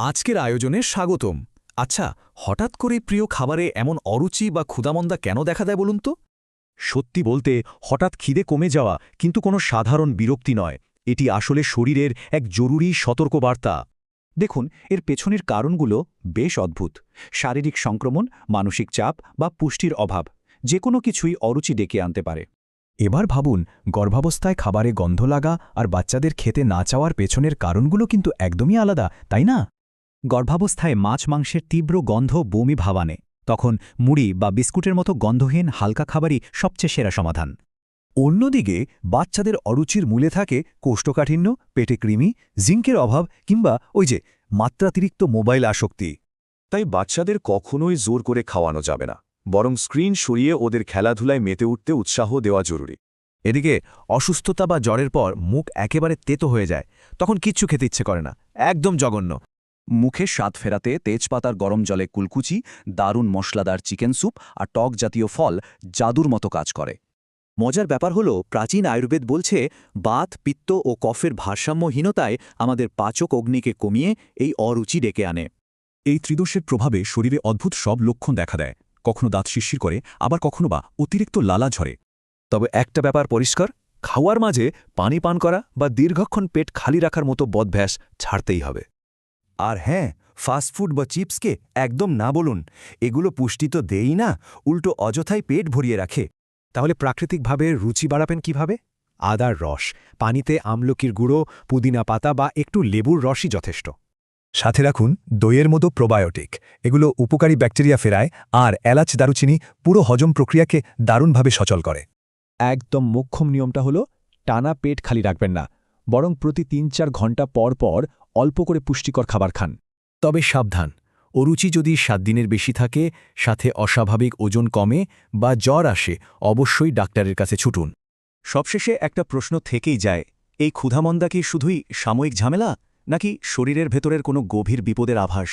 আজকের আয়োজনে স্বাগতম। আচ্ছা, হঠাৎ করে প্রিয় খাবারে এমন অরুচি বা ক্ষুধামন্দা কেন দেখা দেয় বলুন তো? সত্যি বলতে হঠাৎ খিদে কমে যাওয়া কিন্তু কোনো সাধারণ বিরক্তি নয়, এটি আসলে শরীরের এক জরুরি সতর্কবার্তা। দেখুন, এর পেছনের কারণগুলো বেশ অদ্ভুত। শারীরিক সংক্রমণ, মানসিক চাপ বা পুষ্টির অভাব, যে কোনো কিছুই অরুচি ডেকে আনতে পারে। এবার ভাবুন, গর্ভাবস্থায় খাবারে গন্ধ লাগা আর বাচ্চাদের খেতে না চাওয়ার পেছনের কারণগুলো কিন্তু একদমই আলাদা, তাই না? গর্ভাবস্থায় মাছ মাংসের তীব্র গন্ধ বমি ভাব আনে। তখন মুড়ি বা বিস্কুটের মতো গন্ধহীন হালকা খাবারই সবচেয়ে সেরা সমাধান। অন্যদিকে বাচ্চাদের অরুচির মূলে থাকে কোষ্ঠকাঠিন্য, পেটে কৃমি, জিঙ্কের অভাব কিংবা ওই যে মাত্রাতিরিক্ত মোবাইল আসক্তি। তাই বাচ্চাদের কখনোই জোর করে খাওয়ানো যাবে না, বরং স্ক্রিন সরিয়ে ওদের খেলাধুলায় মেতে উঠতে উৎসাহ দেওয়া জরুরি। এদিকে অসুস্থতা বা জ্বরের পর মুখ একেবারে তেতো হয়ে যায়, তখন কিচ্ছু খেতে ইচ্ছে করে না, একদম জঘন্য। মুখে স্বাদ ফেরাতে তেজপাতার গরম জলে কুলকুচি, দারুণ মশলাদার চিকেন স্যুপ আর টক জাতীয় ফল জাদুর মতো কাজ করে। মজার ব্যাপার হলো, প্রাচীন আয়ুর্বেদ বলছে বাত, পিত্ত ও কফের ভারসাম্যহীনতায় আমাদের পাচক অগ্নিকে কমিয়ে এই অরুচি ডেকে আনে। এই ত্রিদোষের প্রভাবে শরীরে অদ্ভুত সব লক্ষণ দেখা দেয়, কখনো দাঁত শিরশির করে, আবার কখনো বা অতিরিক্ত লালা ঝরে। তবে একটা ব্যাপার পরিষ্কার, খাওয়ার মাঝে পানি পান করা বা দীর্ঘক্ষণ পেট খালি রাখার মতো বদভ্যাস ছাড়তেই হবে। আর হ্যাঁ, ফাস্টফুড বা চিপসকে একদম না বলুন। এগুলো পুষ্টি তো দেই না, উল্টো অযথাই পেট ভরিয়ে রাখে। তাহলে প্রাকৃতিকভাবে রুচি বাড়াবেন কিভাবে? আদার রস, পানিতে আমলকির গুঁড়ো, পুদিনা পাতা বা একটু লেবুর রসই যথেষ্ট। সাথে রাখুন দইয়ের মতো প্রোবায়োটিক, এগুলো উপকারী ব্যাকটেরিয়া ফেরায় আর এলাচ দারুচিনি পুরো হজম প্রক্রিয়াকে দারুণভাবে সচল করে। একদম মোক্ষম নিয়মটা হলো টানা পেট খালি রাখবেন না, বরং প্রতি ৩-৪ ঘন্টা পর পর অল্প করে পুষ্টিকর খাবার খান। তবে সাবধান, অরুচি যদি ৭ দিনের বেশি থাকে, সাথে অস্বাভাবিক ওজন কমে বা জ্বর আসে, অবশ্যই ডাক্তারের কাছে ছুটুন। সবশেষে একটা প্রশ্ন থেকেই যায়, এই ক্ষুধামন্দা কি শুধুই সাময়িক ঝামেলা, নাকি শরীরের ভেতরের কোনো গভীর বিপদের আভাস?